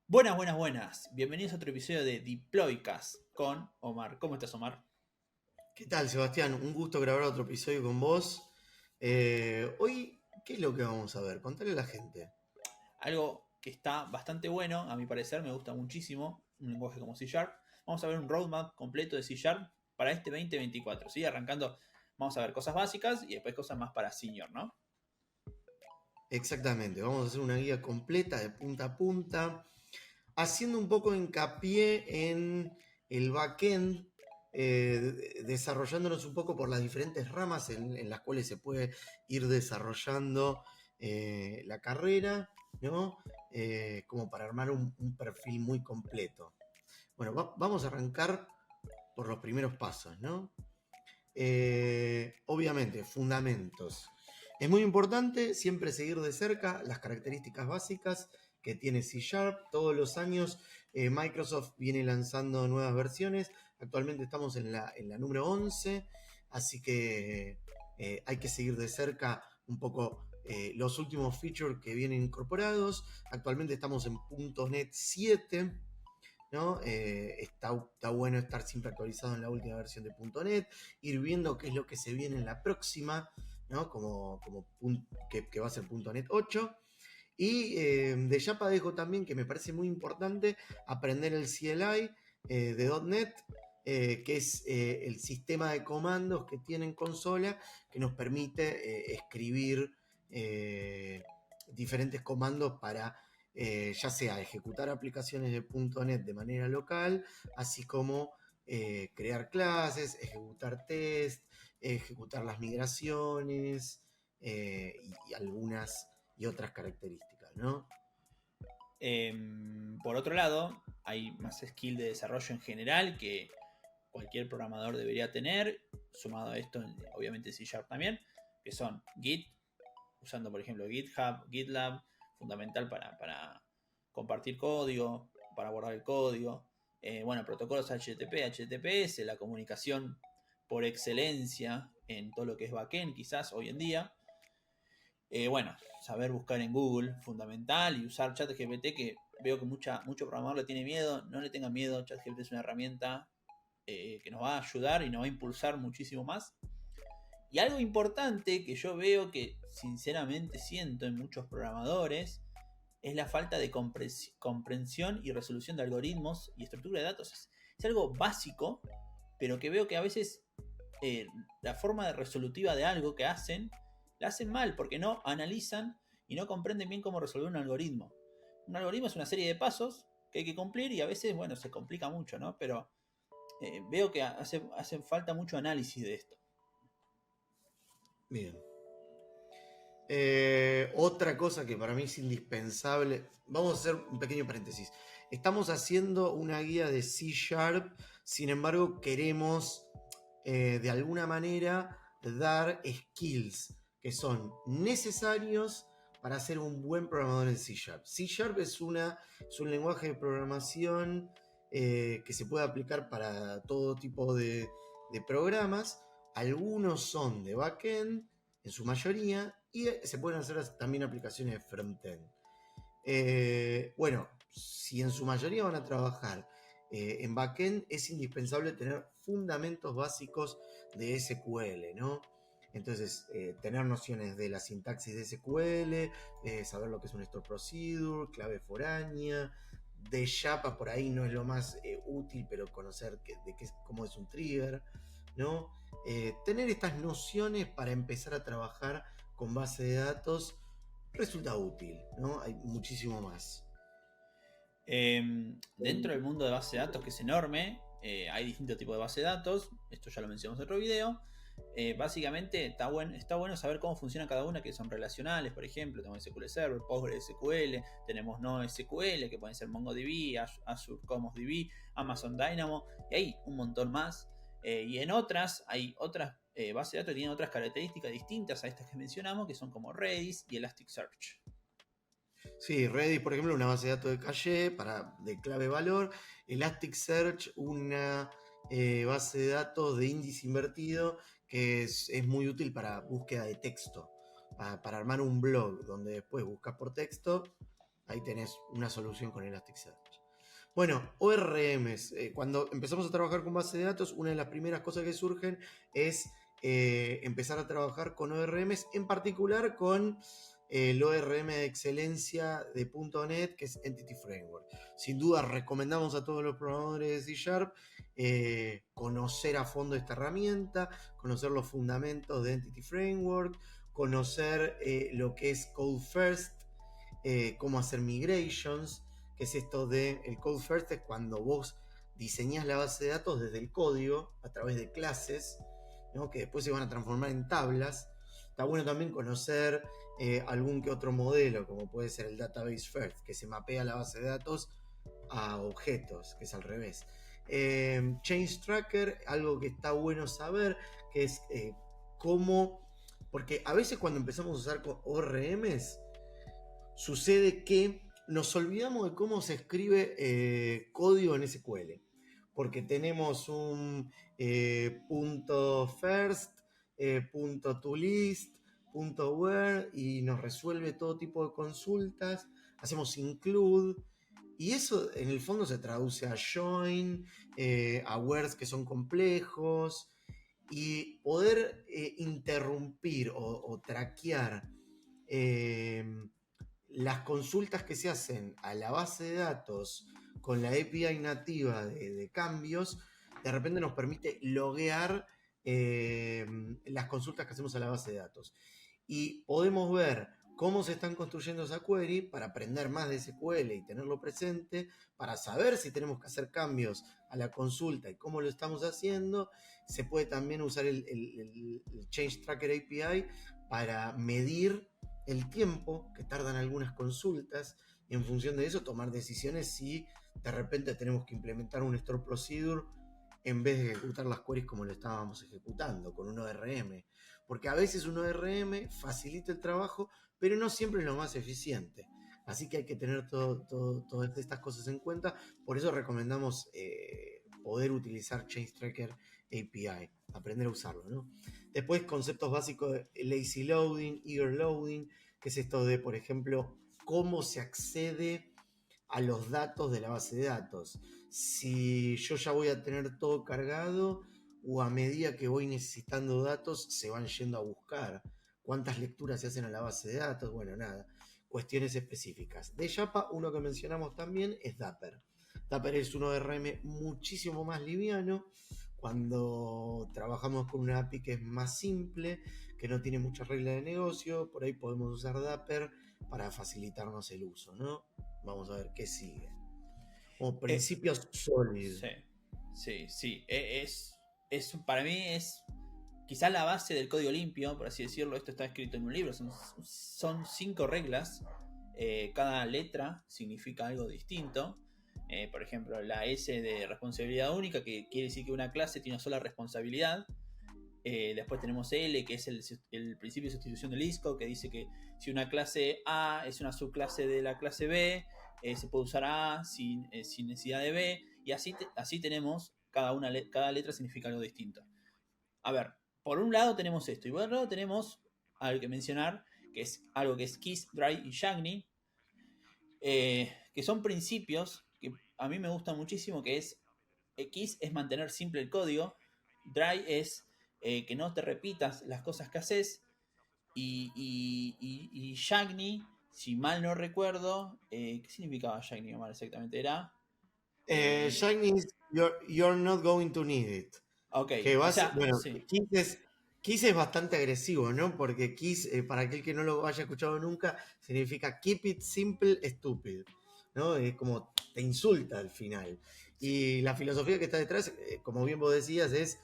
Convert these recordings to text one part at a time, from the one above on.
Buenas, buenas, buenas. Bienvenidos a otro episodio de Deploycast con Omar. ¿Cómo estás, Omar? ¿Qué tal, Sebastián? Un gusto grabar otro episodio con vos. Hoy, ¿qué es lo que vamos a ver? Contale a la gente. Algo que está bastante bueno, a mi parecer, me gusta muchísimo, un lenguaje como C Sharp. Vamos a ver un roadmap completo de C Sharp para este 2024. ¿Sí? Arrancando, vamos a ver cosas básicas y después cosas más para senior, ¿no? Exactamente, vamos a hacer una guía completa de punta a punta, haciendo un poco de hincapié en el backend, desarrollándonos un poco por las diferentes ramas en las cuales se puede ir desarrollando la carrera, ¿no? Como para armar un perfil muy completo. Bueno, vamos a arrancar por los primeros pasos, ¿no? Obviamente, fundamentos. Es muy importante siempre seguir de cerca las características básicas que tiene C Sharp. Todos los años Microsoft viene lanzando nuevas versiones. Actualmente estamos en la número 11, así que hay que seguir de cerca un poco los últimos features que vienen incorporados. Actualmente estamos en .NET 7. ¿No? Está bueno estar siempre actualizado en la última versión de .NET, ir viendo qué es lo que se viene en la próxima, ¿no? Que va a ser .NET 8. Y de Japa dejo también que me parece muy importante aprender el CLI de .NET, que es el sistema de comandos que tiene en consola que nos permite escribir diferentes comandos para ya sea ejecutar aplicaciones de .NET de manera local, así como crear clases, ejecutar test, ejecutar las migraciones y algunas y otras características, ¿no? Por otro lado, hay más skill de desarrollo en general que cualquier programador debería tener, sumado a esto, obviamente C Sharp también, que son Git, usando por ejemplo GitHub, GitLab, fundamental para compartir código, para guardar el código. Bueno, protocolos HTTP, HTTPS, la comunicación por excelencia en todo lo que es backend, quizás hoy en día. Bueno, saber buscar en Google, fundamental, y usar ChatGPT, que veo que mucho programador le tiene miedo. No le tengan miedo, ChatGPT es una herramienta que nos va a ayudar y nos va a impulsar muchísimo más. Y algo importante que yo veo que sinceramente siento en muchos programadores es la falta de comprensión y resolución de algoritmos y estructura de datos. Es algo básico, pero que veo que a veces la forma de resolutiva de algo que hacen, la hacen mal porque no analizan y no comprenden bien cómo resolver un algoritmo. Un algoritmo es una serie de pasos que hay que cumplir y a veces, bueno, se complica mucho, ¿no? Pero veo que hace falta mucho análisis de esto. Bien. Otra cosa que para mí es indispensable, vamos a hacer un pequeño paréntesis. Estamos haciendo una guía de C Sharp, sin embargo queremos de alguna manera dar skills que son necesarios para ser un buen programador en C Sharp. C Sharp es un lenguaje de programación que se puede aplicar para todo tipo de programas. Algunos son de backend, en su mayoría, y se pueden hacer también aplicaciones de frontend. Bueno, si en su mayoría van a trabajar en backend, es indispensable tener fundamentos básicos de SQL, ¿no? Entonces, tener nociones de la sintaxis de SQL, saber lo que es un store procedure, clave foránea. De Java por ahí no es lo más útil, pero conocer cómo es un trigger, ¿no? Tener estas nociones para empezar a trabajar con base de datos resulta útil, ¿no? Hay muchísimo más. Dentro del mundo de base de datos, que es enorme, hay distintos tipos de base de datos. Esto ya lo mencionamos en otro video. Básicamente está bueno saber cómo funciona cada una, que son relacionales, por ejemplo. Tenemos SQL Server, PostgreSQL, tenemos NoSQL, que pueden ser MongoDB, Azure Cosmos DB, Amazon Dynamo, y hay un montón más. Y en otras, hay otras bases de datos que tienen otras características distintas a estas que mencionamos, que son como Redis y Elasticsearch. Sí, Redis, por ejemplo, una base de datos de caché de clave valor. Elasticsearch, una base de datos de índice invertido que es muy útil para búsqueda de texto, para armar un blog donde después buscas por texto Ahí tenés una solución con Elasticsearch. Bueno, ORMs. Cuando empezamos a trabajar con base de datos, una de las primeras cosas que surgen es empezar a trabajar con ORMs, en particular con el ORM de excelencia de .NET, que es Entity Framework. Sin duda, recomendamos a todos los programadores de C# conocer a fondo esta herramienta, conocer los fundamentos de Entity Framework, conocer lo que es Code First, cómo hacer migrations, que es esto de el Code First, es cuando vos diseñás la base de datos desde el código a través de clases, ¿no? Que después se van a transformar en tablas. Está bueno también conocer algún que otro modelo, como puede ser el Database First, que se mapea la base de datos a objetos, que es al revés. Change Tracker, algo que está bueno saber, que es cómo, porque a veces cuando empezamos a usar ORMs, sucede que nos olvidamos de cómo se escribe código en SQL, porque tenemos un punto first, punto toList, punto where, y nos resuelve todo tipo de consultas, hacemos include, y eso en el fondo se traduce a join, a wheres que son complejos, y poder interrumpir o traquear las consultas que se hacen a la base de datos con la API nativa de cambios, de repente nos permite loguear las consultas que hacemos a la base de datos. Y podemos ver cómo se están construyendo esa query para aprender más de SQL y tenerlo presente, para saber si tenemos que hacer cambios a la consulta y cómo lo estamos haciendo. Se puede también usar el Change Tracker API para medir el tiempo que tardan algunas consultas y en función de eso tomar decisiones si de repente tenemos que implementar un store procedure en vez de ejecutar las queries como lo estábamos ejecutando con un ORM, porque a veces un ORM facilita el trabajo pero no siempre es lo más eficiente, así que hay que tener todas estas cosas en cuenta. Por eso recomendamos poder utilizar Change Tracker API, aprender a usarlo, ¿no? Después, conceptos básicos de lazy loading, eager loading, que es esto de, por ejemplo, cómo se accede a los datos de la base de datos. Si yo ya voy a tener todo cargado o a medida que voy necesitando datos se van yendo a buscar. ¿Cuántas lecturas se hacen a la base de datos? Bueno, nada, cuestiones específicas. De Japa, uno que mencionamos también es Dapper. Dapper es un ORM muchísimo más liviano. Cuando trabajamos con una API que es más simple, que no tiene muchas reglas de negocio, por ahí podemos usar Dapper para facilitarnos el uso, ¿no? Vamos a ver qué sigue. Como principios sólidos. Sí. Para mí es quizá la base del código limpio, por así decirlo. Esto está escrito en un libro. Son 5 reglas. Cada letra significa algo distinto. Por ejemplo, la S de responsabilidad única, que quiere decir que una clase tiene una sola responsabilidad. Después tenemos L, que es el principio de sustitución del ISCO, que dice que si una clase A es una subclase de la clase B, se puede usar A sin necesidad de B, y así tenemos cada letra significa algo distinto. A ver, por un lado tenemos esto, y por otro lado tenemos algo que mencionar, que es algo que es Kiss, Dry y Shagny, que son principios que a mí me gustan muchísimo, que es Kiss es mantener simple el código, Dry es que no te repitas las cosas que haces, y Shagny, si mal no recuerdo, ¿qué significaba Shagny mal exactamente? Era... Shiny is you're not going to need it. Ok, Que o vas, sea, bueno, sí. Kiss es bastante agresivo, ¿no? Porque Kiss, para aquel que no lo haya escuchado nunca, significa keep it simple, stupid, ¿no? Es como te insulta al final. Y la filosofía que está detrás, como bien vos decías, es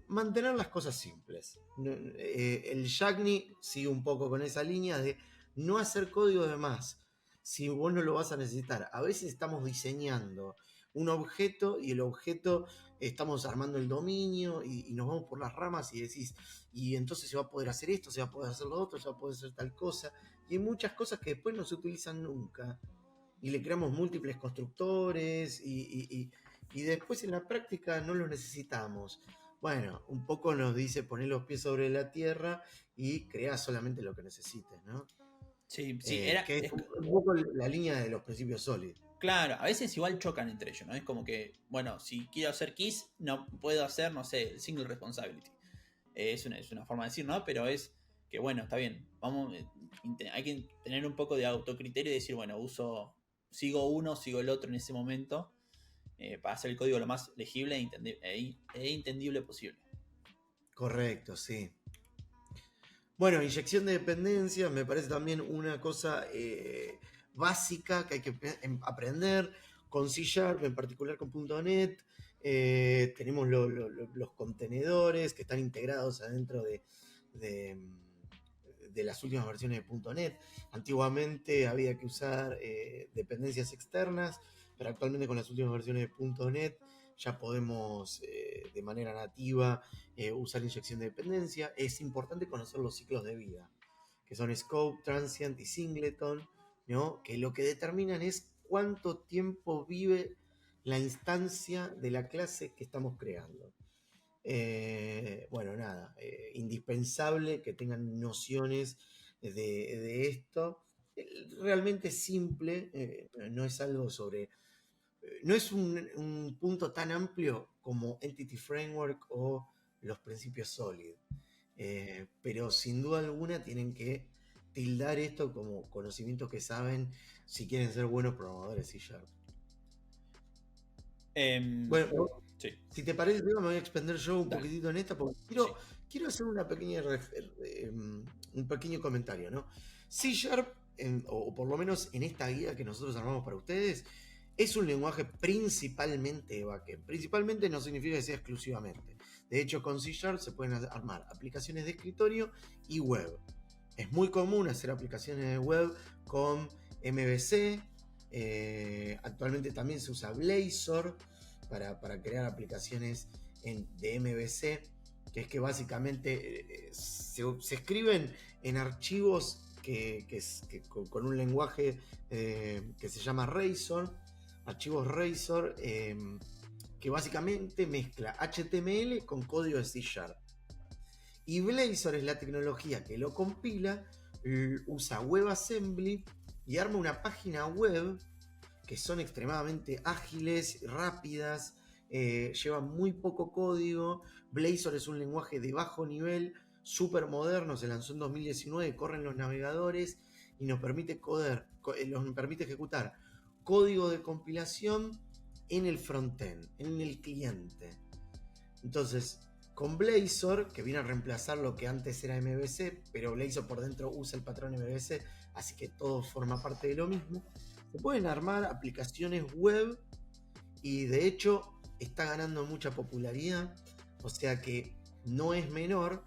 mantener las cosas simples. El Shagny sigue un poco con esa línea de no hacer código de más si vos no lo vas a necesitar. A veces estamos diseñando un objeto y el objeto estamos armando el dominio y nos vamos por las ramas y decís, y entonces se va a poder hacer esto, se va a poder hacer lo otro, se va a poder hacer tal cosa. Y hay muchas cosas que después no se utilizan nunca. Y le creamos múltiples constructores y después en la práctica no los necesitamos. Bueno, un poco nos dice poner los pies sobre la tierra y crear solamente lo que necesites, ¿no? Sí, sí, que es un poco la línea de los principios sólidos. claro, a veces igual chocan entre ellos, ¿no? Es como que, bueno, si quiero hacer Kiss, no puedo hacer, no sé, el single responsibility. Es una forma de decir, ¿no? Pero es que, bueno, está bien. Vamos, hay que tener un poco de autocriterio y decir, bueno, sigo uno, sigo el otro en ese momento, para hacer el código lo más legible e entendible posible. Correcto, sí. Bueno, inyección de dependencias me parece también una cosa básica que hay que aprender con C Sharp, en particular con .NET. Tenemos los contenedores que están integrados adentro de, de las últimas versiones de .NET. Antiguamente había que usar dependencias externas, pero actualmente con las últimas versiones de .NET ya podemos de manera nativa usar inyección de dependencia. Es importante conocer los ciclos de vida, que son scope, transient y singleton, ¿no? Que lo que determinan es cuánto tiempo vive la instancia de la clase que estamos creando. Bueno, nada, indispensable que tengan nociones de esto. Realmente simple, no es algo sobre no es un punto tan amplio como Entity Framework o los principios SOLID, pero sin duda alguna tienen que tildar esto como conocimientos que saben si quieren ser buenos programadores C Sharp. Bueno, Sí. si te parece, me voy a extender yo un Dale. poquitito en esta porque quiero hacer un pequeño comentario, ¿no? C Sharp, o por lo menos en esta guía que nosotros armamos para ustedes, es un lenguaje principalmente de backend. Principalmente no significa que sea exclusivamente. De hecho, con C Sharp se pueden armar aplicaciones de escritorio y web. Es muy común hacer aplicaciones de web con MVC. Actualmente también se usa Blazor para crear aplicaciones de MVC, que es que básicamente se escriben en archivos con un lenguaje que se llama Razor, archivos Razor, que básicamente mezcla HTML con código de C Sharp. Y Blazor es la tecnología que lo compila, usa WebAssembly y arma una página web que son extremadamente ágiles, rápidas, llevan muy poco código. Blazor es un lenguaje de bajo nivel, súper moderno, se lanzó en 2019, corren los navegadores y nos permite ejecutar código de compilación en el frontend, en el cliente. Entonces, con Blazor, que viene a reemplazar lo que antes era MVC, pero Blazor por dentro usa el patrón MVC, así que todo forma parte de lo mismo. Se pueden armar aplicaciones web y de hecho está ganando mucha popularidad, o sea que no es menor.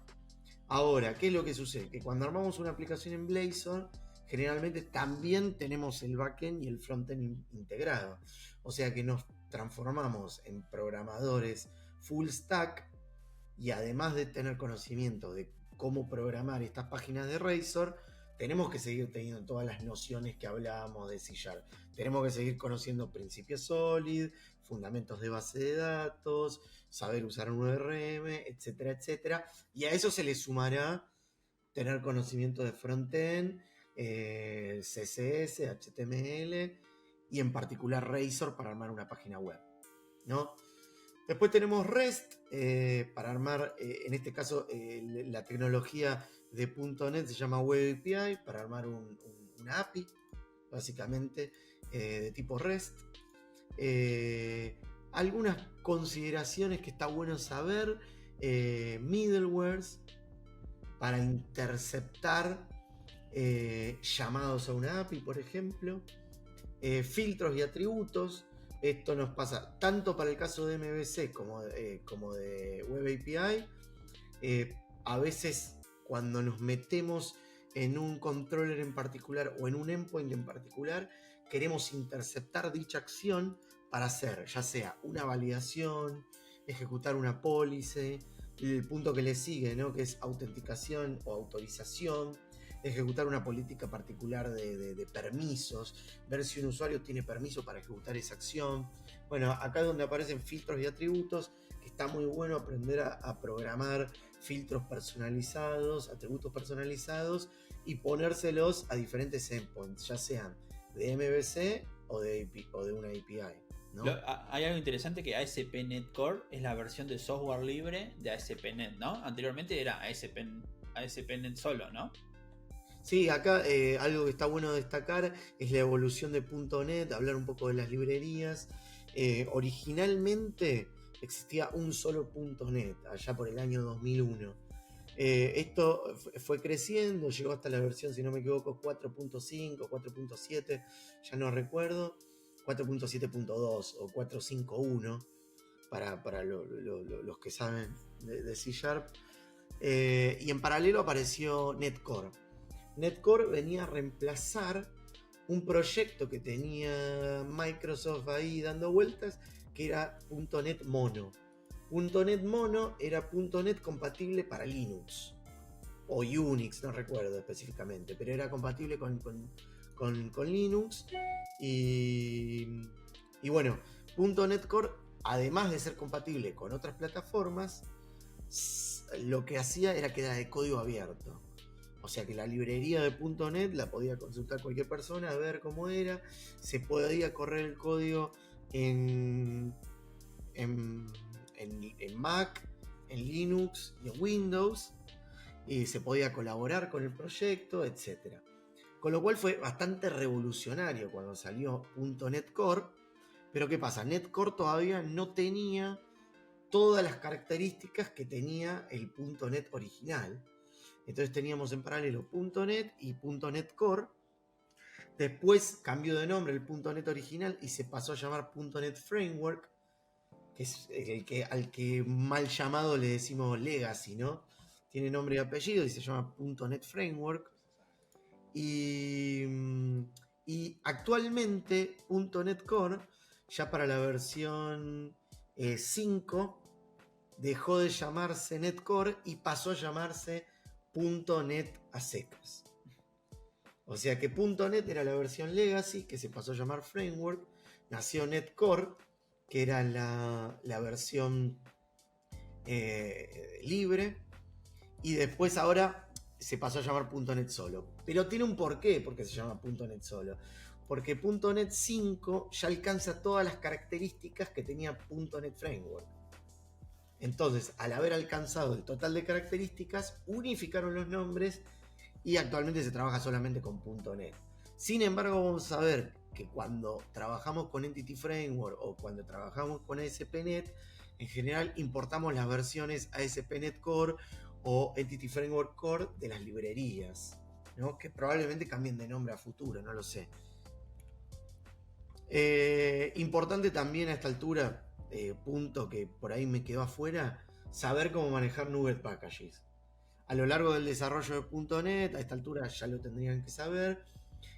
Ahora, ¿qué es lo que sucede? Que cuando armamos una aplicación en Blazor, generalmente también tenemos el backend y el frontend integrado, o sea que nos transformamos en programadores full stack y además de tener conocimiento de cómo programar estas páginas de Razor, tenemos que seguir teniendo todas las nociones que hablábamos de C Sharp. Tenemos que seguir conociendo principios SOLID, fundamentos de base de datos, saber usar un URM, etcétera, etcétera. Y a eso se le sumará tener conocimiento de frontend, CSS, HTML y en particular Razor para armar una página web, ¿no? Después tenemos REST para armar, en este caso, la tecnología de .NET se llama Web API para armar una API, básicamente, de tipo REST. Algunas consideraciones que está bueno saber, middlewares para interceptar llamados a una API, por ejemplo, filtros y atributos. Esto nos pasa tanto para el caso de MVC como de Web API. A veces cuando nos metemos en un controller en particular o en un endpoint en particular, queremos interceptar dicha acción para hacer ya sea una validación, ejecutar una policy, el punto que le sigue, ¿no? Que es autenticación o autorización, ejecutar una política particular de permisos, ver si un usuario tiene permiso para ejecutar esa acción. Bueno, acá es donde aparecen filtros y atributos, que está muy bueno aprender a programar filtros personalizados, atributos personalizados y ponérselos a diferentes endpoints, ya sean de MVC o de una API, ¿no? Hay algo interesante que ASP.NET Core es la versión de software libre de ASP.NET, ¿no? Anteriormente era ASP.NET solo, ¿no? Sí, acá algo que está bueno destacar es la evolución de .NET, hablar un poco de las librerías. Originalmente existía un solo .NET, allá por el año 2001. Esto fue creciendo, llegó hasta la versión, si no me equivoco, 4.5, 4.7, ya no recuerdo, 4.7.2 o 4.5.1 para los que saben de C Sharp. Y en paralelo apareció NetCore. NetCore venía a reemplazar un proyecto que tenía Microsoft ahí dando vueltas, que era .NET Mono. .NET Mono era .NET compatible para Linux o Unix, no recuerdo específicamente, pero era compatible con Linux. Y bueno, .NET Core, además de ser compatible con otras plataformas, lo que hacía era que era de código abierto. O sea que la librería de .NET la podía consultar cualquier persona, a ver cómo era. Se podía correr el código en Mac, en Linux y en Windows. Y se podía colaborar con el proyecto, etc. Con lo cual fue bastante revolucionario cuando salió .NET Core. Pero ¿qué pasa? NET Core todavía no tenía todas las características que tenía el .NET original. Entonces teníamos en paralelo .NET y .NET Core. Después cambió de nombre el .NET original y se pasó a llamar .NET Framework, que es al que mal llamado le decimos Legacy, ¿no? Tiene nombre y apellido y se llama .NET Framework. Y actualmente .NET Core, ya para la versión 5, dejó de llamarse NetCore y pasó a llamarse .NET a secas. O sea que .NET era la versión Legacy, que se pasó a llamar Framework. Nació NetCore, que era la versión libre. Y después ahora se pasó a llamar .NET solo. Pero tiene un porqué porque se llama .NET solo. Porque .NET 5 ya alcanza todas las características que tenía .NET Framework. Entonces, al haber alcanzado el total de características, unificaron los nombres y actualmente se trabaja solamente con .NET. Sin embargo, vamos a ver que cuando trabajamos con Entity Framework o cuando trabajamos con ASP.NET, en general importamos las versiones ASP.NET Core o Entity Framework Core de las librerías, ¿no? Que probablemente cambien de nombre a futuro, no lo sé. Importante también a esta altura, punto que por ahí me quedó afuera, saber cómo manejar NuGet Packages. A lo largo del desarrollo de .NET, a esta altura ya lo tendrían que saber.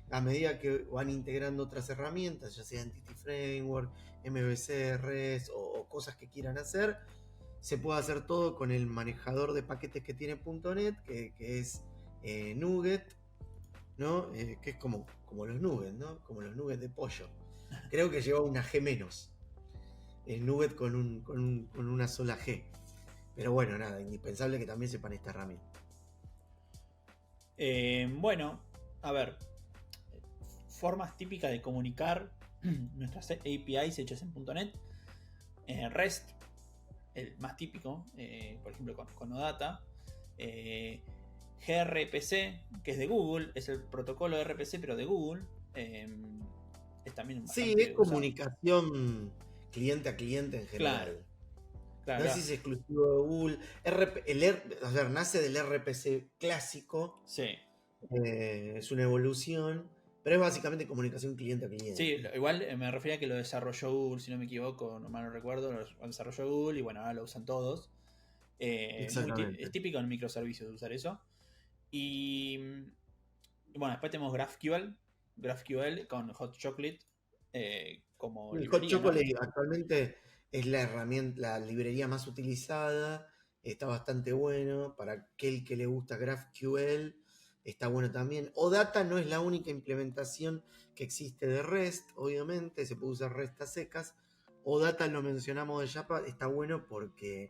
A medida que van integrando otras herramientas, ya sea Entity Framework, MVC, REST o cosas que quieran hacer, se puede hacer todo con el manejador de paquetes que tiene .NET, que es NuGet, ¿no? Que es como los nuggets, ¿no? Como los nuggets de pollo. Creo que lleva una G menos. El NuGet con una sola G. Pero bueno, nada, indispensable que también sepan esta herramienta. Bueno, a ver, formas típicas de comunicar nuestras APIs hechas en .NET. REST, el más típico, por ejemplo con OData. gRPC, que es de Google, es el protocolo de RPC, pero de Google. Es también sí, es comunicación cliente a cliente en general. Claro, no sé si es exclusivo de Google. Nace del RPC clásico. Sí. Es una evolución, pero es básicamente comunicación cliente a cliente. Sí, igual me refería a que lo desarrolló Google, si no me equivoco, no mal no recuerdo, lo desarrolló Google y bueno, ahora lo usan todos. Es típico en microservicios usar eso. Y bueno, después tenemos GraphQL con Hot Chocolate como el librería, Hot Chocolate, ¿no? Actualmente es la herramienta, la librería más utilizada. Está bastante bueno para aquel que le gusta GraphQL. Está bueno también. OData no es la única implementación que existe de REST, obviamente, se puede usar REST a secas. OData lo mencionamos de Java, está bueno porque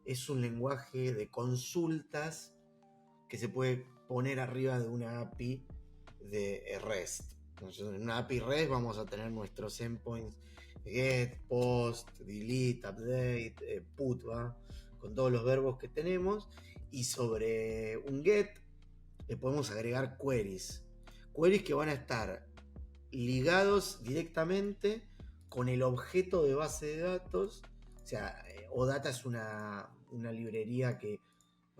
es un lenguaje de consultas que se puede poner arriba de una API de REST. Entonces, en una API REST vamos a tener nuestros endpoints get, post, delete, update, put, ¿va? Con todos los verbos que tenemos, y sobre un get le podemos agregar queries. Queries que van a estar ligados directamente con el objeto de base de datos. O sea, OData es una librería que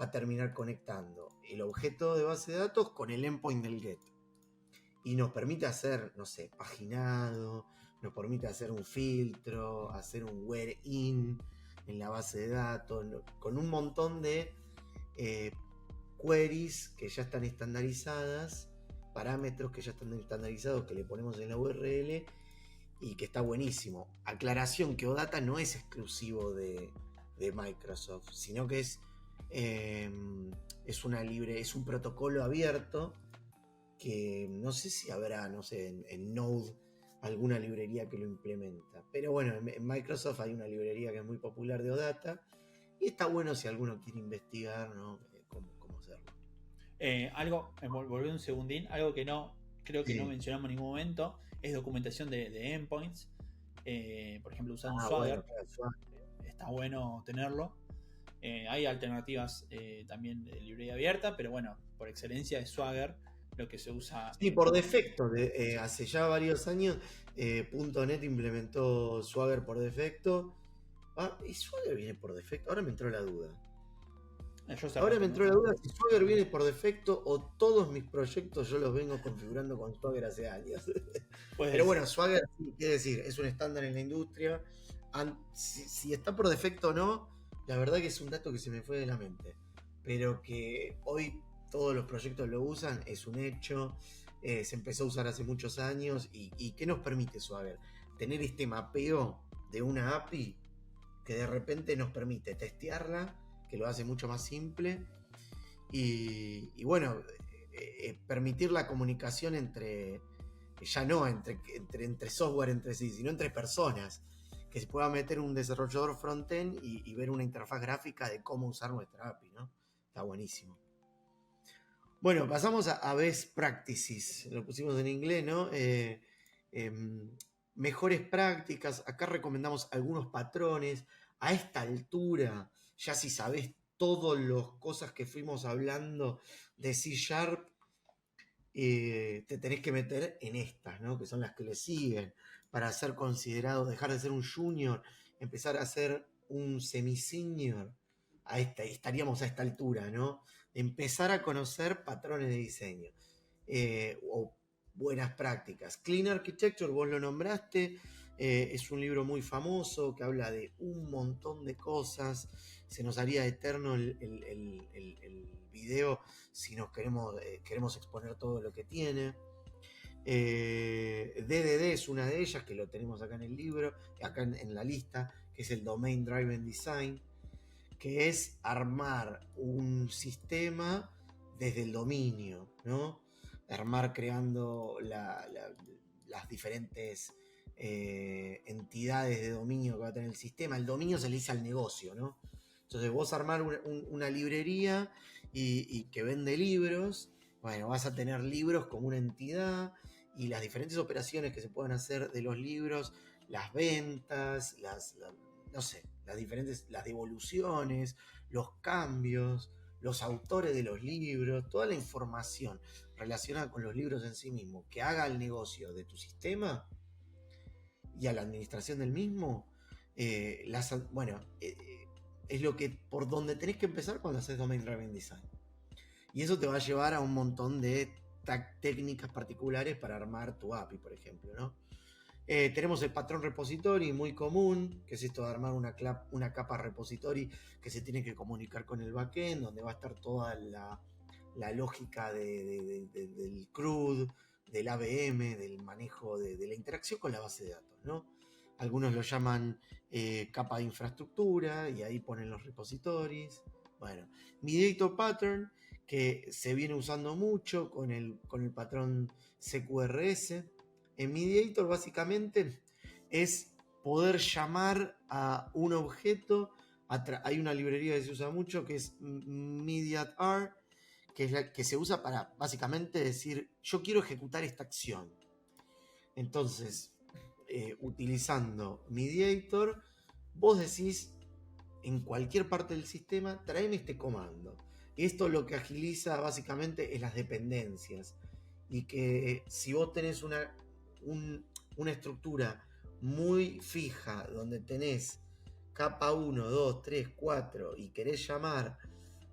va a terminar conectando el objeto de base de datos con el endpoint del get. Y nos permite hacer, no sé, paginado, nos permite hacer un filtro, hacer un where in en la base de datos, con un montón de queries que ya están estandarizadas, parámetros que ya están estandarizados que le ponemos en la URL y que está buenísimo. Aclaración que OData no es exclusivo de Microsoft, sino que es un protocolo abierto que no sé si habrá, no sé, en Node alguna librería que lo implementa. Pero bueno, en Microsoft hay una librería que es muy popular de OData y está bueno si alguno quiere investigar, ¿no? Cómo hacerlo. Volviendo un segundín, algo que no creo que no Sí. mencionamos en ningún momento es documentación de endpoints. Por ejemplo, usando Bueno, Swagger, claro, está bueno tenerlo. Hay alternativas también de librería abierta, pero bueno, por excelencia es Swagger lo que se usa sí, por defecto, hace ya varios años, .NET implementó Swagger por defecto. Ah, ¿y Swagger viene por defecto? Ahora me entró la duda. yo hace Ahora rato me no, entró la duda si Swagger viene por defecto o todos mis proyectos yo los vengo configurando con Swagger hace años. puede Pero ser. bueno, Swagger, quiere decir, es un estándar en la industria. Si está por defecto o no, la verdad que es un dato que se me fue de la mente. Pero que hoy todos los proyectos lo usan, es un hecho. Se empezó a usar hace muchos años. ¿Y qué nos permite Swagger? Tener este mapeo de una API que de repente nos permite testearla, que lo hace mucho más simple. Y bueno, permitir la comunicación ya no entre software entre sí, sino entre personas, que se pueda meter un desarrollador frontend y ver una interfaz gráfica de cómo usar nuestra API, ¿no? Está buenísimo. Bueno, pasamos a best practices, lo pusimos en inglés, ¿no? Mejores prácticas, acá recomendamos algunos patrones. A esta altura, ya si sabés todas las cosas que fuimos hablando de C Sharp, te tenés que meter en estas, ¿no? Que son las que le siguen, para ser considerado, dejar de ser un junior, empezar a ser un semi-senior. Estaríamos a esta altura, ¿no? Empezar a conocer patrones de diseño o buenas prácticas. Clean Architecture, vos lo nombraste, es un libro muy famoso que habla de un montón de cosas. Se nos haría eterno el video si nos queremos exponer todo lo que tiene. DDD es una de ellas, que lo tenemos acá en el libro, acá en la lista, que es el Domain Driven Design, que es armar un sistema desde el dominio, ¿no? Armar creando las diferentes entidades de dominio que va a tener el sistema. El dominio se le dice al negocio, ¿no? Entonces vos armar una librería y que vende libros, bueno, vas a tener libros como una entidad y las diferentes operaciones que se puedan hacer de los libros, las ventas, no sé, las devoluciones, los cambios, los autores de los libros, toda la información relacionada con los libros en sí mismo, que haga el negocio de tu sistema y a la administración del mismo, es lo que por donde tenés que empezar cuando haces Domain Driven Design. Y eso te va a llevar a un montón de técnicas particulares para armar tu API, por ejemplo, ¿no? Tenemos el patrón repository, muy común, que es esto de armar una capa repository que se tiene que comunicar con el backend, donde va a estar toda la lógica del CRUD, del ABM, del manejo de la interacción con la base de datos, ¿no? Algunos lo llaman capa de infraestructura y ahí ponen los repositorios. Bueno, Mediator Pattern, que se viene usando mucho con el patrón CQRS. En Mediator básicamente es poder llamar a un objeto hay una librería que se usa mucho que es MediatR, que es la que se usa para básicamente decir, yo quiero ejecutar esta acción. Entonces, utilizando Mediator, vos decís en cualquier parte del sistema, tráeme este comando. Esto lo que agiliza básicamente es las dependencias. Y que si vos tenés una estructura muy fija, donde tenés capa 1, 2, 3, 4, y querés llamar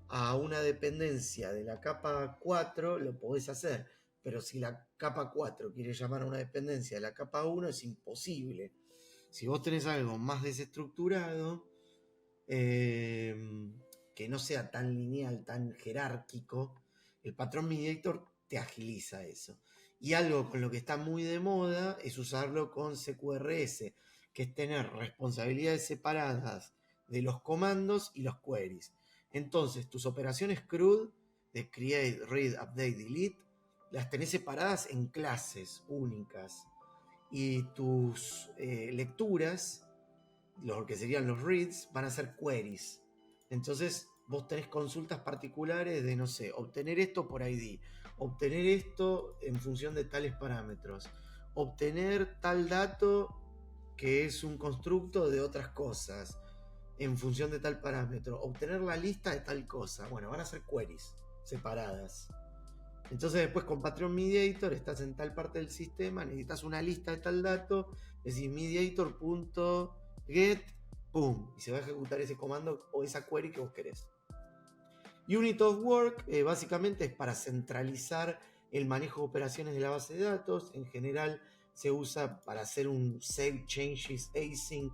a una dependencia de la capa 4, lo podés hacer. Pero si la capa 4 quiere llamar a una dependencia de la capa 1, es imposible. Si vos tenés algo más desestructurado, que no sea tan lineal, tan jerárquico, el patrón mediator te agiliza eso. Y algo con lo que está muy de moda es usarlo con CQRS, que es tener responsabilidades separadas de los comandos y los queries. Entonces, tus operaciones CRUD de create, read, update, delete, las tenés separadas en clases únicas. Y tus lecturas, lo que serían los reads, van a ser queries. Entonces vos tenés consultas particulares de, no sé, obtener esto por ID, obtener esto en función de tales parámetros, obtener tal dato que es un constructo de otras cosas en función de tal parámetro, obtener la lista de tal cosa. Bueno, van a ser queries separadas. Entonces después con Patreon Mediator estás en tal parte del sistema, necesitas una lista de tal dato, decís mediator.get, pum, y se va a ejecutar ese comando o esa query que vos querés. Unit of Work básicamente es para centralizar el manejo de operaciones de la base de datos. En general se usa para hacer un save changes async,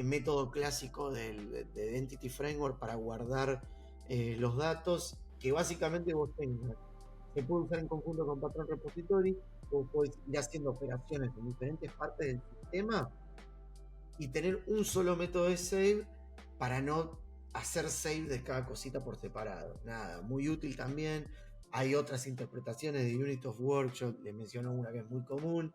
método clásico de Entity Framework para guardar los datos, que básicamente vos tengas. Se puede usar en conjunto con Patron Repository, o puedes ir haciendo operaciones en diferentes partes del sistema y tener un solo método de save para no hacer save de cada cosita por separado. Nada, muy útil también. Hay otras interpretaciones de Unit of Work, yo les menciono una que es muy común.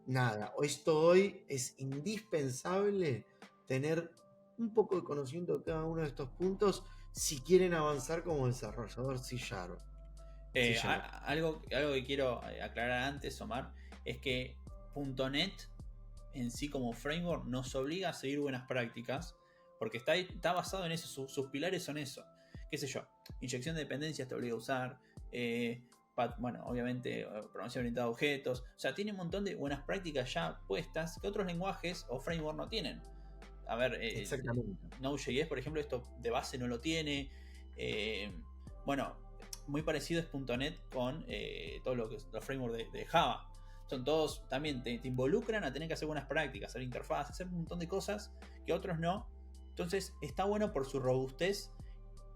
Nada, esto hoy es indispensable tener un poco de conocimiento de cada uno de estos puntos si quieren avanzar como desarrollador C#. Algo que quiero aclarar antes, Omar, es que .NET en sí como framework nos obliga a seguir buenas prácticas, porque está basado en eso, sus pilares son eso. Qué sé yo, inyección de dependencias te obliga a usar, bueno, obviamente programación orientada a objetos, o sea, tiene un montón de buenas prácticas ya puestas que otros lenguajes o framework no tienen. A ver, Node.js, por ejemplo, esto de base no lo tiene. Bueno, muy parecido es .NET con todo lo que es los frameworks de Java. Son todos, también te involucran a tener que hacer buenas prácticas, hacer interfaz, hacer un montón de cosas que otros no. Entonces está bueno por su robustez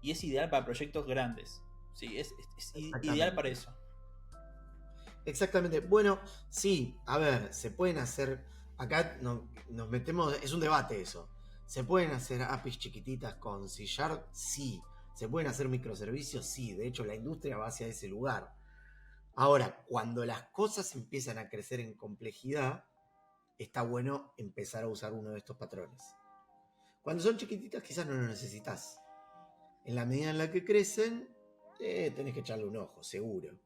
y es ideal para proyectos grandes. Sí, es ideal para eso. Exactamente. Bueno, sí, a ver, se pueden hacer. Acá nos metemos. Es un debate eso. ¿Se pueden hacer APIs chiquititas con C#? Sí. ¿Se pueden hacer microservicios? Sí. De hecho, la industria va hacia ese lugar. Ahora, cuando las cosas empiezan a crecer en complejidad, está bueno empezar a usar uno de estos patrones. Cuando son chiquititas, quizás no lo necesitas. En la medida en la que crecen, tenés que echarle un ojo, seguro.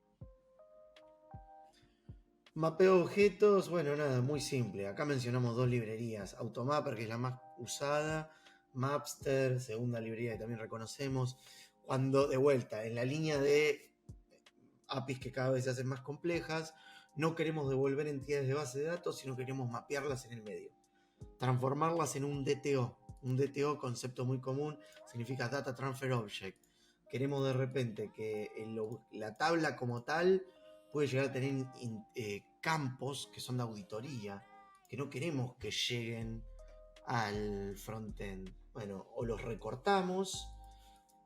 Mapeo de objetos, bueno, nada, muy simple. Acá mencionamos dos librerías. Automapper, que es la más usada. Mapster, segunda librería que también reconocemos. Cuando, de vuelta, en la línea de APIs que cada vez se hacen más complejas, no queremos devolver entidades de base de datos, sino queremos mapearlas en el medio. Transformarlas en un DTO. Un DTO, concepto muy común, significa Data Transfer Object. Queremos de repente que la tabla como tal puede llegar a tener campos que son de auditoría, que no queremos que lleguen al frontend. Bueno, o los recortamos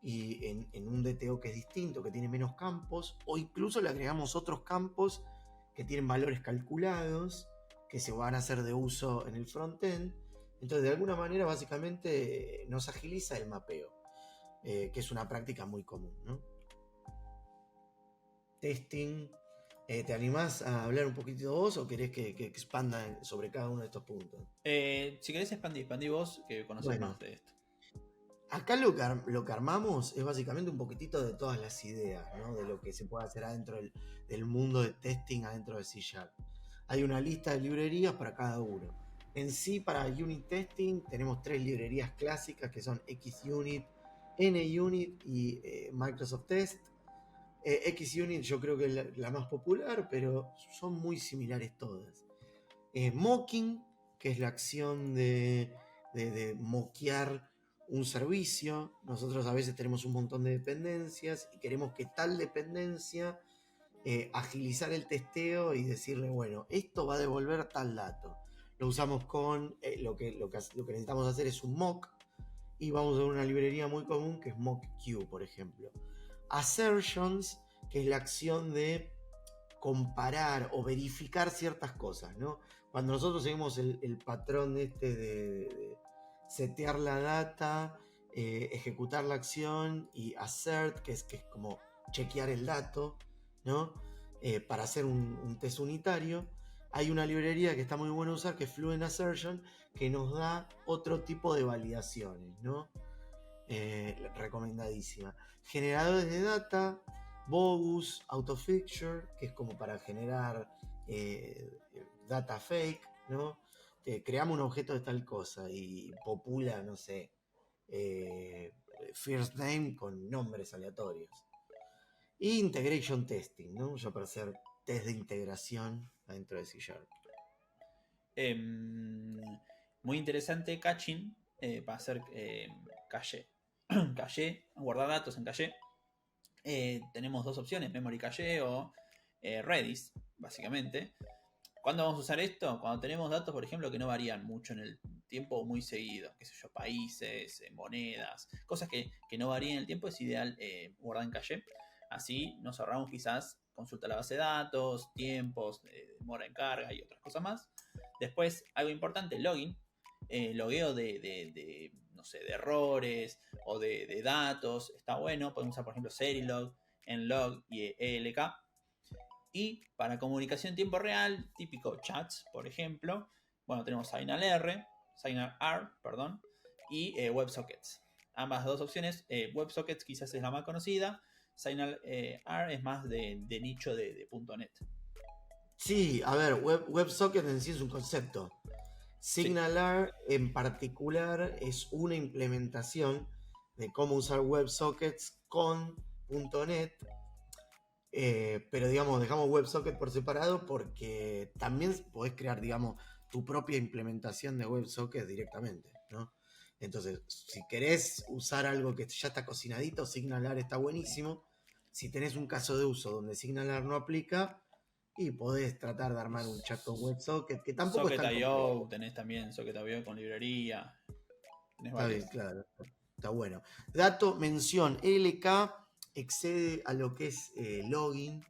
y en un DTO que es distinto, que tiene menos campos, o incluso le agregamos otros campos que tienen valores calculados, que se van a hacer de uso en el frontend. Entonces, de alguna manera, básicamente nos agiliza el mapeo, que es una práctica muy común, ¿no? Testing, ¿Te animás a hablar un poquitito vos o querés que expanda sobre cada uno de estos puntos? Si querés expandí vos, que conocés Bueno, más de esto. acá lo que armamos es básicamente un poquitito de todas las ideas, ¿no? De lo que se puede hacer adentro del mundo de testing adentro de C Sharp. Hay una lista de librerías para cada uno. En sí, para unit testing tenemos 3 librerías clásicas que son XUnit, NUnit y Microsoft Test. XUnit yo creo que es la más popular, pero son muy similares todas. Mocking, que es la acción de moquear un servicio. Nosotros a veces tenemos un montón de dependencias y queremos que tal dependencia agilizar el testeo y decirle, bueno, esto va a devolver tal dato. Lo usamos con lo que necesitamos hacer es un mock y vamos a una librería muy común que es mockq, por ejemplo. Assertions, que es la acción de comparar o verificar ciertas cosas, ¿no? Cuando nosotros seguimos el patrón de setear la data, ejecutar la acción y assert, que es como chequear el dato, ¿no? Para hacer un test unitario, hay una librería que está muy buena usar, que es Fluent Assertion, que nos da otro tipo de validaciones, ¿no? Recomendadísima. Generadores de data, Bogus, Autofixture, que es como para generar data fake, ¿no? Creamos un objeto de tal cosa y popula, no sé, first name con nombres aleatorios. Y integration testing, ¿no? Ya para hacer test de integración adentro de C Sharp. Muy interesante caching para hacer cache. Cache, guardar datos en cache. Tenemos dos opciones, memory cache o Redis, básicamente. ¿Cuándo vamos a usar esto? Cuando tenemos datos, por ejemplo, que no varían mucho en el tiempo o muy seguido. Qué sé yo, países, monedas, cosas que no varían en el tiempo, es ideal guardar en cache. Así nos ahorramos quizás consulta la base de datos, tiempos, demora en carga y otras cosas más. Después, algo importante, login. Logueo no sé, de errores o de datos. Está bueno. Podemos usar, por ejemplo, Serilog, Nlog y ELK. Y para comunicación en tiempo real, típico chats, por ejemplo, bueno, tenemos SignalR, perdón, y WebSockets. Ambas dos opciones, WebSockets quizás es la más conocida, SignalR es más de nicho de .NET. Sí, a ver, WebSocket en sí es un concepto. SignalR en particular es una implementación de cómo usar WebSockets con .NET, pero digamos, dejamos WebSocket por separado porque también podés crear, digamos, tu propia implementación de WebSocket directamente, ¿no? Entonces, si querés usar algo que ya está cocinadito, SignalR está buenísimo. Si tenés un caso de uso donde SignalR no aplica, y podés tratar de armar un chat con WebSocket, que tampoco es tan complejo. Socket.io, tenés también Socket.io con librería. Tenés Está bien, varias. claro. Está bueno. Dato, mención, LK excede a lo que es login.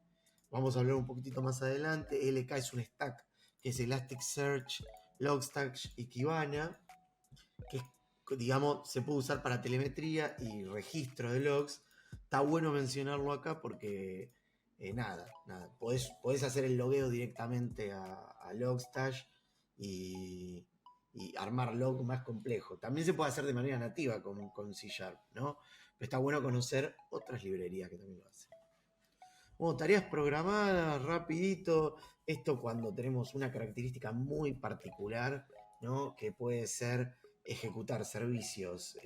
Vamos a hablar un poquitito más adelante. LK es un stack que es Elasticsearch, Logstash y Kibana, que digamos se puede usar para telemetría y registro de logs. Está bueno mencionarlo acá porque nada, podés hacer el logueo directamente a Logstash y, y armar log más complejo. También se puede hacer de manera nativa con C Sharp, ¿no? Pero está bueno conocer otras librerías que también lo hacen. Bueno, tareas programadas, rapidito. Esto cuando tenemos una característica muy particular, ¿no? Que puede ser ejecutar servicios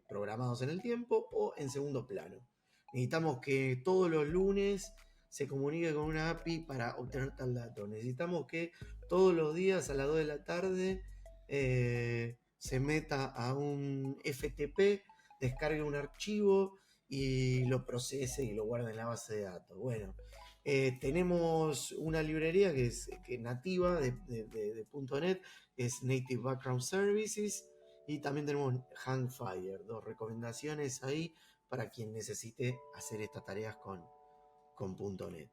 programados en el tiempo o en segundo plano. Necesitamos que todos los lunes se comunique con una API para obtener tal dato. Necesitamos que todos los días a las 2 de la tarde se meta a un FTP, descargue un archivo y lo procese y lo guarde en la base de datos. Bueno, tenemos una librería que es nativa de .NET, es Native Background Services, y también tenemos Hangfire, dos recomendaciones ahí para quien necesite hacer estas tareas con .NET.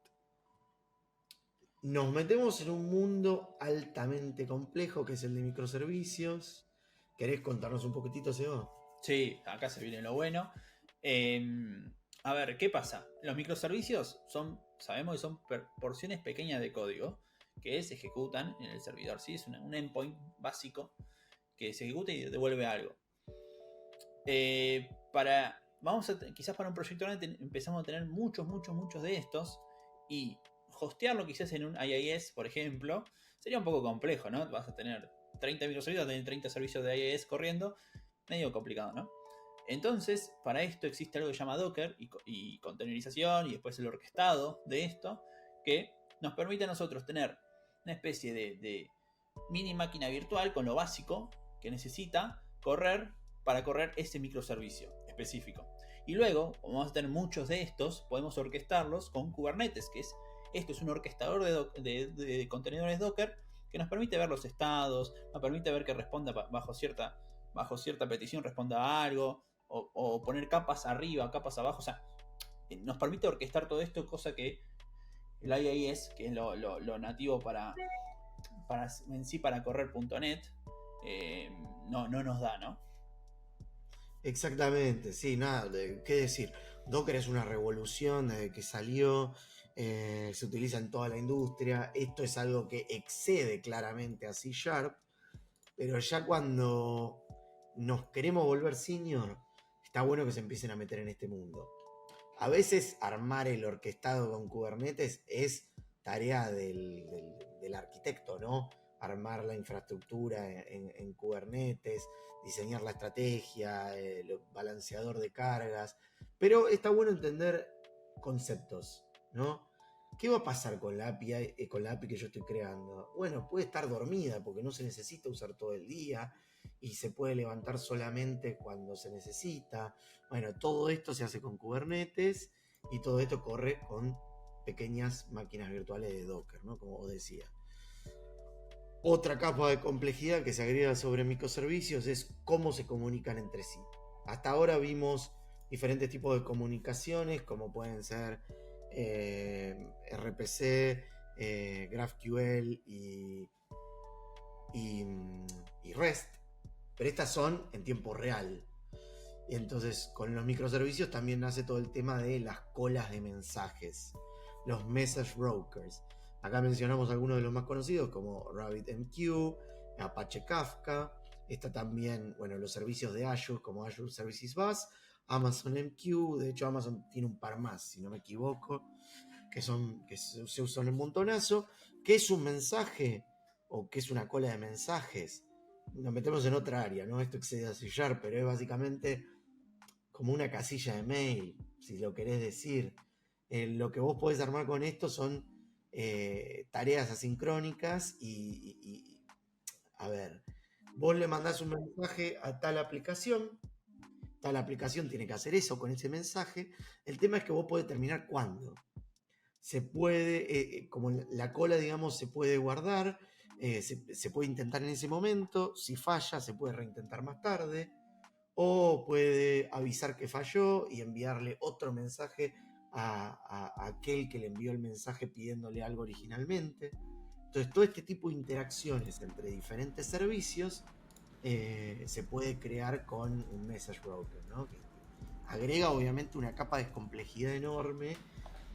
Nos metemos en un mundo altamente complejo que es el de microservicios. ¿Querés contarnos un poquitito, Seba? Sí, acá se viene lo bueno. A ver, ¿qué pasa? Los microservicios son sabemos que son porciones pequeñas de código que se ejecutan en el servidor, ¿sí? Es un endpoint básico que se ejecuta y devuelve algo. Quizás para un proyecto grande empezamos a tener muchos de estos, y hostearlo quizás en un IIS, por ejemplo, sería un poco complejo, ¿no? Vas a tener 30 microservicios, vas a tener 30 servicios de IIS corriendo, medio complicado, ¿no? Entonces, para esto existe algo que se llama Docker y containerización, y después el orquestado de esto, que nos permite a nosotros tener una especie de mini máquina virtual con lo básico que necesita correr para correr ese microservicio específico. Y luego, como vamos a tener muchos de estos, podemos orquestarlos con Kubernetes, que esto es un orquestador de contenedores Docker que nos permite ver los estados, nos permite ver que responda bajo cierta petición, responda a algo, o poner capas arriba, capas abajo. O sea, nos permite orquestar todo esto, cosa que el IIS, que es lo nativo para correr .NET, no nos da, ¿no? Exactamente, sí, nada, qué decir. Docker es una revolución desde que salió, se utiliza en toda la industria. Esto es algo que excede claramente a C#, pero ya cuando nos queremos volver senior, está bueno que se empiecen a meter en este mundo. A veces armar el orquestado con Kubernetes es tarea del arquitecto, ¿no? Armar la infraestructura en Kubernetes, diseñar la estrategia, el balanceador de cargas. Pero está bueno entender conceptos, ¿no? ¿Qué va a pasar con la API, que yo estoy creando? Bueno, puede estar dormida porque no se necesita usar todo el día y se puede levantar solamente cuando se necesita. Bueno, todo esto se hace con Kubernetes y todo esto corre con pequeñas máquinas virtuales de Docker, ¿no? Como vos decías. Otra capa de complejidad que se agrega sobre microservicios es cómo se comunican entre sí. Hasta ahora vimos diferentes tipos de comunicaciones, como pueden ser RPC, GraphQL y REST, pero estas son en tiempo real. Y entonces con los microservicios también nace todo el tema de las colas de mensajes, los message brokers. Acá mencionamos algunos de los más conocidos como RabbitMQ, Apache Kafka. Está también, bueno, los servicios de Azure como Azure Services Bus, Amazon MQ. De hecho, Amazon tiene un par más, si no me equivoco, que se usan un montonazo. ¿Qué es un mensaje o qué es una cola de mensajes? Nos metemos en otra área, ¿no? Esto excede a C#, pero es básicamente como una casilla de mail, si lo querés decir. Lo que vos podés armar con esto son tareas asincrónicas y a ver, vos le mandás un mensaje a tal aplicación tiene que hacer eso con ese mensaje. El tema es que vos podés determinar cuándo. Se puede, como la cola, digamos, se puede guardar, se puede intentar en ese momento. Si falla, se puede reintentar más tarde, o puede avisar que falló y enviarle otro mensaje a aquel que le envió el mensaje pidiéndole algo originalmente. Entonces, todo este tipo de interacciones entre diferentes servicios se puede crear con un message broker, ¿no? Que agrega obviamente una capa de complejidad enorme,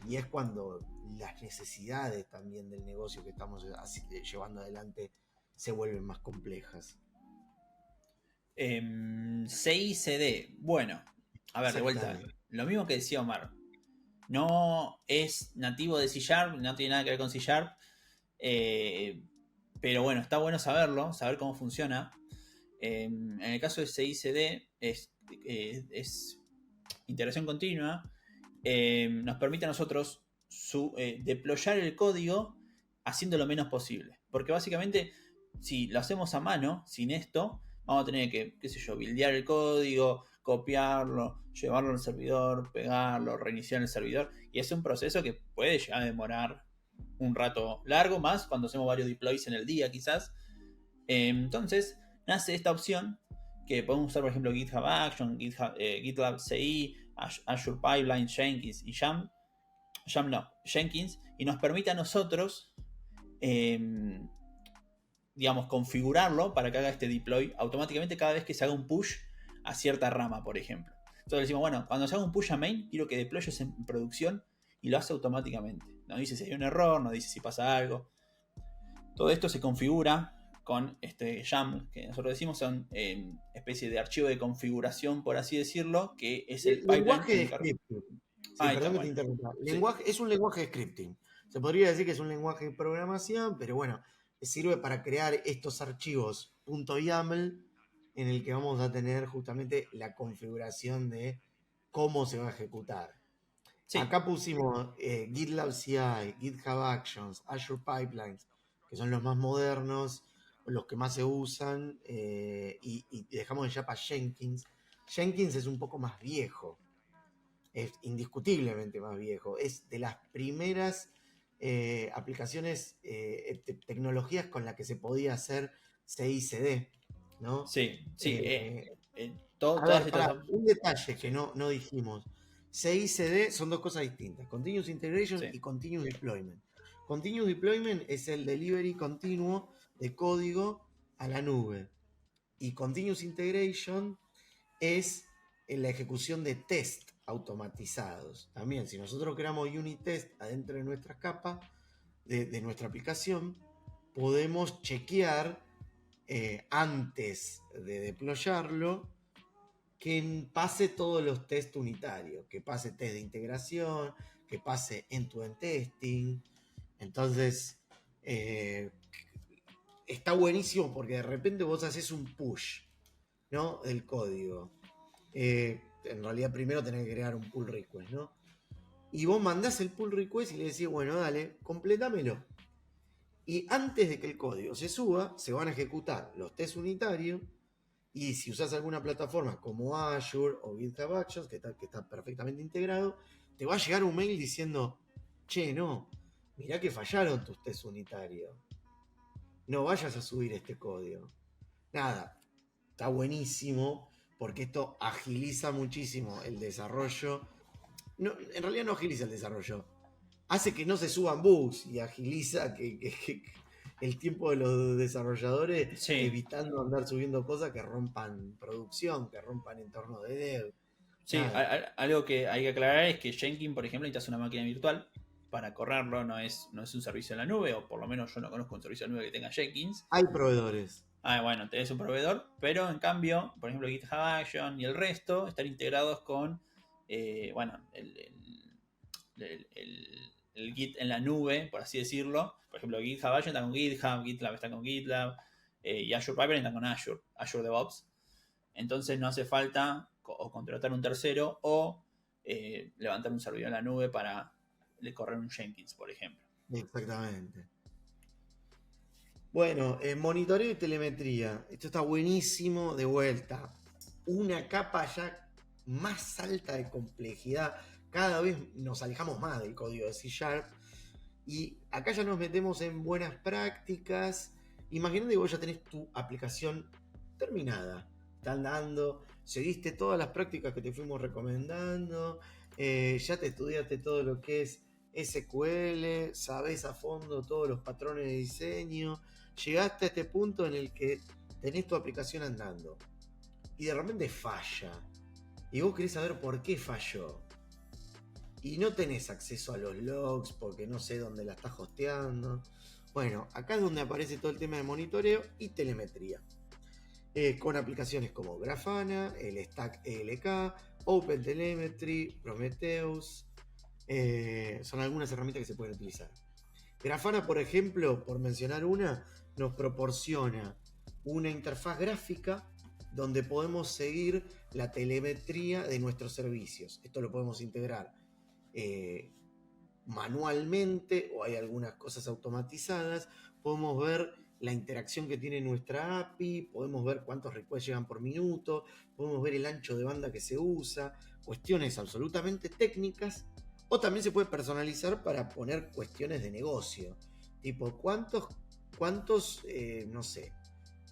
y es cuando las necesidades también del negocio que estamos llevando adelante se vuelven más complejas. CICD, bueno, a ver, de vuelta, lo mismo que decía Omar, no es nativo de C#, no tiene nada que ver con C#, pero bueno, está bueno saberlo, saber cómo funciona. En el caso de CICD es integración continua, nos permite a nosotros deployar el código haciendo lo menos posible, porque básicamente si lo hacemos a mano, sin esto, vamos a tener que, qué sé yo, buildear el código, copiarlo, llevarlo al servidor, pegarlo, reiniciar el servidor, y es un proceso que puede llegar a demorar un rato largo, más cuando hacemos varios deploys en el día quizás. Entonces nace esta opción que podemos usar, por ejemplo, GitHub Action, GitLab CI, Azure Pipeline, Jenkins y Jenkins, y nos permite a nosotros digamos, configurarlo para que haga este deploy automáticamente cada vez que se haga un push a cierta rama, por ejemplo. Entonces decimos, bueno, cuando se haga un push a main, quiero que deployes en producción, y lo hace automáticamente. nos dice si hay un error, nos dice si pasa algo. Todo esto se configura con este YAML, que nosotros decimos son especie de archivo de configuración, por así decirlo, que es el pipeline Lenguaje en de el que... scripting. Sí, Ahí está, perdón que te bueno. interrumpa. Sí, Es un lenguaje de scripting. Se podría decir que es un lenguaje de programación, pero bueno, sirve para crear estos archivos .yaml en el que vamos a tener justamente la configuración de cómo se va a ejecutar. sí, Acá pusimos GitLab CI, GitHub Actions, Azure Pipelines, que son los más modernos, los que más se usan, y dejamos en Java Jenkins. Jenkins es un poco más viejo, es indiscutiblemente más viejo. Es de las primeras aplicaciones, tecnologías con las que se podía hacer CI/CD, ¿no? sí, sí. A Todas ver, estas... un detalle que Sí, no dijimos. CI/CD son dos cosas distintas: Continuous Integration sí, y Continuous Deployment. Continuous Deployment es el delivery continuo de código a la nube. Y Continuous Integration es la ejecución de test automatizados. También, si nosotros creamos unit test adentro de nuestra capa, de nuestra aplicación, podemos chequear antes de deployarlo que pase todos los test unitarios, que pase test de integración, que pase end-to-end testing. Entonces, eh, está buenísimo porque de repente vos haces un push, ¿no? Del código. En realidad primero tenés que crear un pull request, ¿no? Y vos mandás el pull request y le decís, bueno, dale, completámelo. Y antes de que el código se suba, se van a ejecutar los test unitarios. Y si usas alguna plataforma como Azure o GitHub Actions, que está perfectamente integrado, te va a llegar un mail diciendo, che, no, mirá que fallaron tus test unitarios. No vayas a subir este código. Nada, está buenísimo porque esto agiliza muchísimo el desarrollo. No, en realidad no agiliza el desarrollo. Hace que no se suban bugs y agiliza que el tiempo de los desarrolladores, sí. evitando andar subiendo cosas que rompan producción, que rompan entorno de dev. Sí, Nada, algo que hay que aclarar es que Jenkins, por ejemplo, necesitas una máquina virtual para correrlo, no es un servicio en la nube, o por lo menos yo no conozco un servicio en la nube que tenga Jenkins. hay proveedores. Ah, bueno, tenés un proveedor, pero en cambio, por ejemplo, GitHub Action y el resto están integrados con, bueno, el Git en la nube, por así decirlo. Por ejemplo, GitHub Action está con GitHub, GitLab está con GitLab, y Azure Pipeline está con Azure, Azure DevOps. Entonces no hace falta o contratar un tercero o levantar un servidor en la nube para correr un Jenkins, por ejemplo. Exactamente. Bueno, monitoreo y telemetría. Esto está buenísimo de vuelta. Una capa ya más alta de complejidad. Cada vez nos alejamos más del código de C Sharp. Y acá ya nos metemos en buenas prácticas. Imagínate que vos ya tenés tu aplicación terminada. Está andando, seguiste todas las prácticas que te fuimos recomendando, ya te estudiaste todo lo que es SQL, sabés a fondo todos los patrones de diseño, llegaste a este punto en el que tenés tu aplicación andando y de repente falla. Y vos querés saber por qué falló y no tenés acceso a los logs porque no sé dónde la estás hosteando. Bueno, acá es donde aparece todo el tema de monitoreo y telemetría. Con aplicaciones como Grafana, el Stack ELK, OpenTelemetry, Prometheus. Son algunas herramientas que se pueden utilizar. Grafana, por ejemplo, por mencionar una, nos proporciona una interfaz gráfica donde podemos seguir la telemetría de nuestros servicios. Esto lo podemos integrar manualmente o hay algunas cosas automatizadas. Podemos ver la interacción que tiene nuestra API, podemos ver cuántos requests llegan por minuto, podemos ver el ancho de banda que se usa, cuestiones absolutamente técnicas, o también se puede personalizar para poner cuestiones de negocio, tipo cuántos no sé,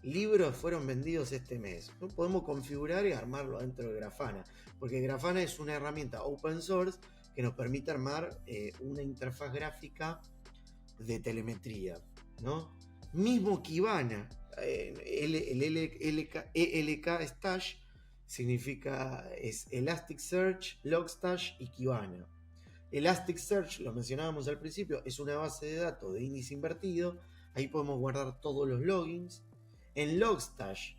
libros fueron vendidos este mes. ¿No? Podemos configurar y armarlo dentro de Grafana, porque Grafana es una herramienta open source que nos permite armar una interfaz gráfica de telemetría, ¿no? Mismo Kibana, ELK Stash significa es Elasticsearch, Logstash y Kibana. Elasticsearch, lo mencionábamos al principio, es una base de datos de índice invertido. Ahí podemos guardar todos los logins. En Logstash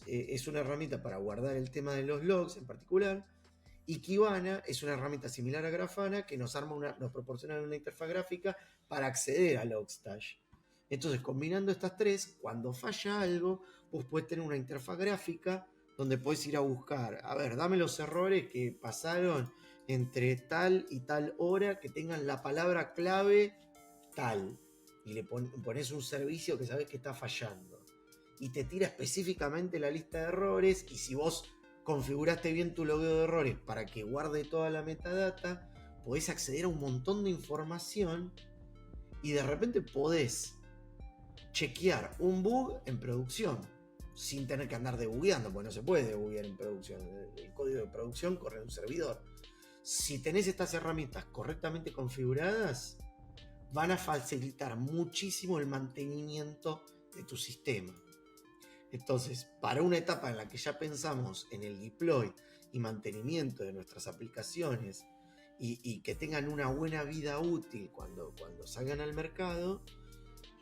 es una herramienta para guardar el tema de los logs en particular. Y Kibana es una herramienta similar a Grafana que nos proporciona una interfaz gráfica para acceder a Logstash. Entonces, combinando estas tres, cuando falla algo, vos podés tener una interfaz gráfica donde podés ir a buscar, a ver, dame los errores que pasaron entre tal y tal hora, que tengan la palabra clave tal. Y le pones un servicio que sabés que está fallando. Y te tira específicamente la lista de errores. Y si vos configuraste bien tu logueo de errores para que guarde toda la metadata, podés acceder a un montón de información y de repente podés chequear un bug en producción sin tener que andar debugueando, porque no se puede debuguear en producción. El código de producción corre en un servidor. Si tenés estas herramientas correctamente configuradas, van a facilitar muchísimo el mantenimiento de tu sistema. Entonces, para una etapa en la que ya pensamos en el deploy y mantenimiento de nuestras aplicaciones y que tengan una buena vida útil cuando salgan al mercado,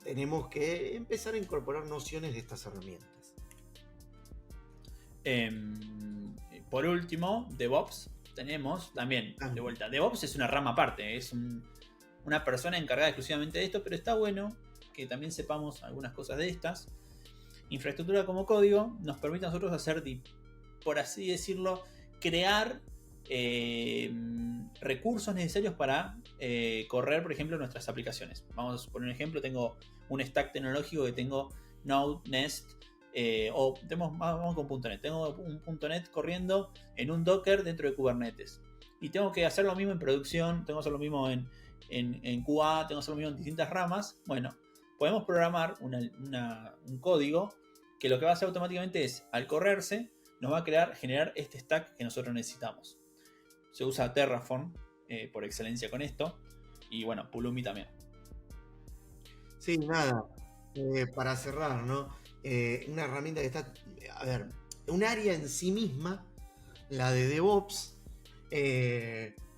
tenemos que empezar a incorporar nociones de estas herramientas. Por último, DevOps tenemos también, de vuelta, DevOps es una rama aparte, es una persona encargada exclusivamente de esto, pero está bueno que también sepamos algunas cosas de estas. Infraestructura como código nos permite a nosotros hacer, por así decirlo, crear recursos necesarios para correr, por ejemplo, nuestras aplicaciones. Vamos a poner un ejemplo, tengo un stack tecnológico que tengo Node, Nest, vamos con .NET. Tengo un .NET corriendo en un Docker dentro de Kubernetes. Y tengo que hacer lo mismo en producción, tengo que hacer lo mismo en QA, tengo que hacer lo mismo en distintas ramas. Bueno, podemos programar un código que lo que va a hacer automáticamente es, al correrse, nos va a generar este stack que nosotros necesitamos. Se usa Terraform por excelencia con esto. Y bueno, Pulumi también. Sí, nada. Para cerrar, ¿no? Una herramienta que está, a ver, un área en sí misma, la de DevOps,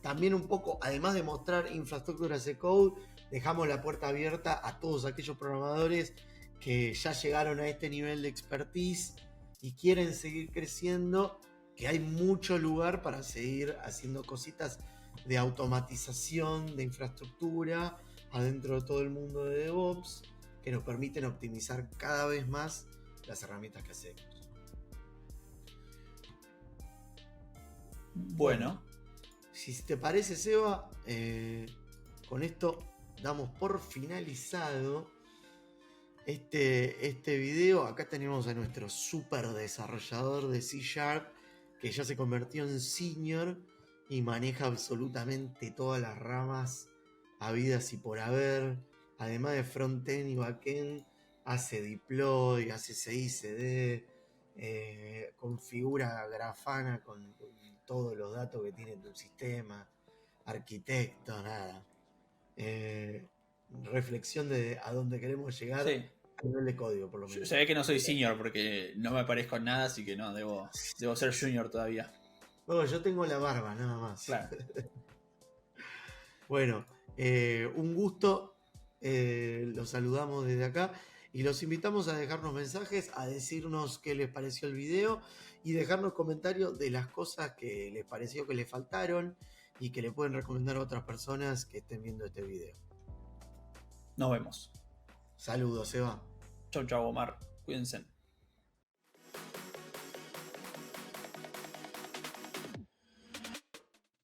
también un poco, además de mostrar infraestructura as a code, dejamos la puerta abierta a todos aquellos programadores que ya llegaron a este nivel de expertise y quieren seguir creciendo, que hay mucho lugar para seguir haciendo cositas de automatización de infraestructura adentro de todo el mundo de DevOps, que nos permiten optimizar cada vez más las herramientas que hacemos. Bueno, si te parece, Seba, con esto damos por finalizado este video. Acá tenemos a nuestro super desarrollador de C#, que ya se convirtió en senior y maneja absolutamente todas las ramas habidas y por haber. Además de frontend y backend, hace deploy, hace CI/CD, configura Grafana con todos los datos que tiene tu sistema, arquitecto, nada. Reflexión de a dónde queremos llegar, sí. A nivel de código, por lo menos. Se ve que no soy senior porque no me parezco en nada, así que no, debo ser junior todavía. No, yo tengo la barba, nada más. Claro. Bueno, un gusto. Los saludamos desde acá y los invitamos a dejarnos mensajes, a decirnos qué les pareció el video y dejarnos comentarios de las cosas que les pareció que les faltaron y que le pueden recomendar a otras personas que estén viendo este video. Nos vemos. Saludos, Eva. Chau, Omar. Cuídense.